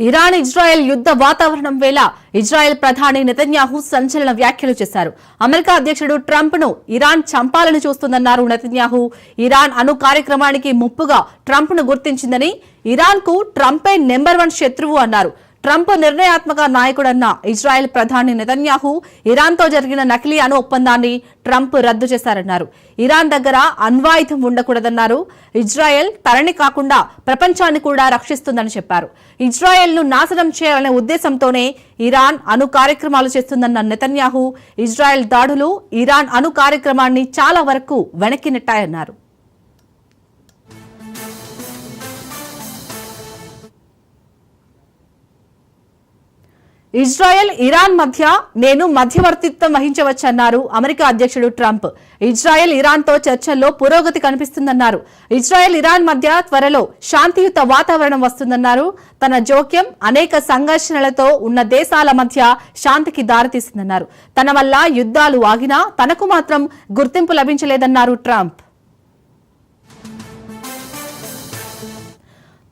Iran Israel యుద్ధ వాతావరణం వేళ ఇజ్రాయెల్ ప్రధాని నెతన్యాహు సంచలన వ్యాఖ్యలు చేశారు. అమెరికా అధ్యక్షుడు ట్రంప్ ను ఇరాన్ చంపాలని చూస్తుందన్నారు నెతన్యాహు. ఇరాన్ అణు కార్యక్రమానికి ముప్పుగా ట్రంప్ ను గుర్తించిందని, ఇరాన్ కు ట్రంపే నెంబర్ 1 శత్రువు అన్నారు. ట్రంప్ నిర్ణయాత్మక నాయకుడన్న ఇజ్రాయెల్ ప్రధాని నెతన్యాహు ఇరాన్తో జరిగిన నకిలీ అణు ఒప్పందాన్ని ట్రంప్ రద్దు చేశారన్నారు. ఇరాన్ దగ్గర అణ్వాయుధం ఉండకూడదన్నారు. ఇజ్రాయెల్ తనని కాకుండా ప్రపంచాన్ని కూడా రక్షిస్తుందని చెప్పారు. ఇజ్రాయెల్ ను నాశనం చేయాలనే ఉద్దేశంతోనే ఇరాన్ అణు కార్యక్రమాలు చేస్తుందన్న నెతన్యాహు, ఇజ్రాయెల్ దాడులు ఇరాన్ అణు కార్యక్రమాన్ని చాలా వరకు వెనక్కి నెట్టాయన్నారు. ఇజ్రాయెల్ ఇరాన్ మధ్య నేను మధ్యవర్తిత్వం వహించవచ్చన్నారు అమెరికా అధ్యక్షుడు ట్రంప్. ఇజ్రాయెల్ ఇరాన్తో చర్చల్లో పురోగతి కనిపిస్తుందన్నారు. ఇజ్రాయెల్ ఇరాన్ మధ్య త్వరలో శాంతియుత వాతావరణం వస్తుందన్నారు. తన జోక్యం అనేక సంఘర్షణలతో ఉన్న దేశాల మధ్య శాంతికి దారితీసిందన్నారు. తన వల్ల యుద్ధాలు ఆగినా తనకు మాత్రం గుర్తింపు లభించలేదన్నారు ట్రంప్.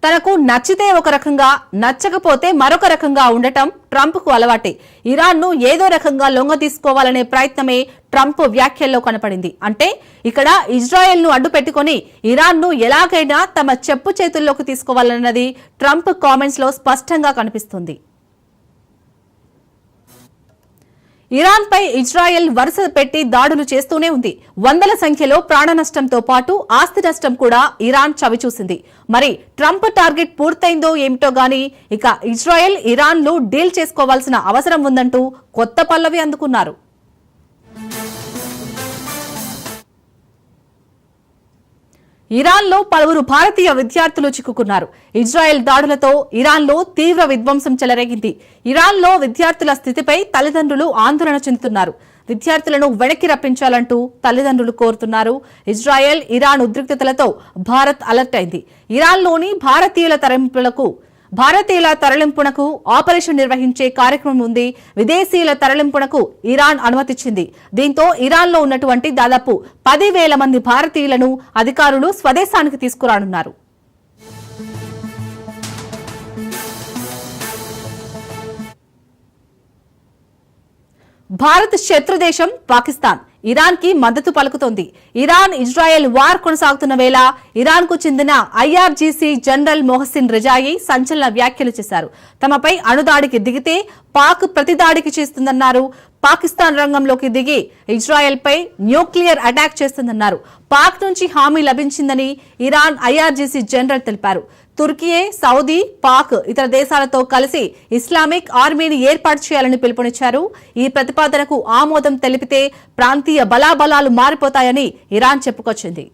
తనకు నచ్చితే ఒక రకంగా, నచ్చకపోతే మరొక రకంగా ఉండటం ట్రంప్ కు అలవాటే. ఇరాన్ ను ఏదో రకంగా లొంగ తీసుకోవాలనే ప్రయత్నమే ట్రంప్ వ్యాఖ్యల్లో కనపడింది. అంటే ఇక్కడ ఇజ్రాయెల్ ను అడ్డు పెట్టుకుని ఇరాన్ ను ఎలాగైనా తమ చెప్పు చేతుల్లోకి తీసుకోవాలన్నది ట్రంప్ కామెంట్స్ లో స్పష్టంగా కనిపిస్తుంది. ఇరాన్ పై ఇజ్రాయెల్ వరుస పెట్టి దాడులు చేస్తూనే ఉంది. వందల సంఖ్యలో ప్రాణ నష్టంతో పాటు ఆస్తి నష్టం కూడా ఇరాన్ చవిచూసింది. మరి ట్రంప్ టార్గెట్ పూర్తయిందో ఏమిటో గానీ ఇక ఇజ్రాయెల్ ఇరాన్ లు డీల్ చేసుకోవాల్సిన అవసరం ఉందంటూ కొత్త పల్లవి అందుకున్నారు. ఇరాన్లో పలువురు భారతీయ విద్యార్థులు చిక్కుకున్నారు. ఇజ్రాయెల్ దాడులతో ఇరాన్లో తీవ్ర విధ్వంసం చెలరేగింది. ఇరాన్లో విద్యార్థుల స్థితిపై తల్లిదండ్రులు ఆందోళన చెందుతున్నారు. విద్యార్థులను వెనక్కి రప్పించాలంటూ తల్లిదండ్రులు కోరుతున్నారు. ఇజ్రాయెల్ ఇరాన్ ఉద్రిక్తతలతో భారత్ అలర్ట్ అయింది. ఇరాన్లోని భారతీయుల తరలింపునకు ఆపరేషన్ నిర్వహించే కార్యక్రమం ఉంది. విదేశీయుల తరలింపునకు ఇరాన్ అనుమతిచ్చింది. దీంతో ఇరాన్లో ఉన్నటువంటి దాదాపు 10,000 మంది భారతీయులను అధికారులు స్వదేశానికి తీసుకురానున్నారు. భారత్ శత్రుదేశం పాకిస్తాన్ ఇరాన్ కి మద్దతు పలుకుతోంది. ఇరాన్ ఇజ్రాయెల్ వార్ కొనసాగుతున్న వేళ ఇరాన్ కు చెందిన IRGC జనరల్ మొహసిన్ రిజాయి సంచలన వ్యాఖ్యలు చేశారు. తమపై అణుదాడికి దిగితే పాక్ ప్రతిదాడికి చేస్తుందన్నారు. పాకిస్తాన్ రంగంలోకి దిగి ఇజ్రాయెల్ పై న్యూక్లియర్ అటాక్ చేస్తుందన్నారు. పాక్ నుంచి హామీ లభించిందని ఇరాన్ IRGC జనరల్ తెలిపారు. తుర్కియే, సౌదీ, పాక్ ఇతర దేశాలతో కలిసి ఇస్లామిక్ ఆర్మీని ఏర్పాటు చేయాలని పిలుపునిచ్చారు. ఈ ప్రతిపాదనకు ఆమోదం తెలిపితే ప్రాంతీయ బలాబలాలు మారిపోతాయని ఇరాన్ చెప్పుకొచ్చింది.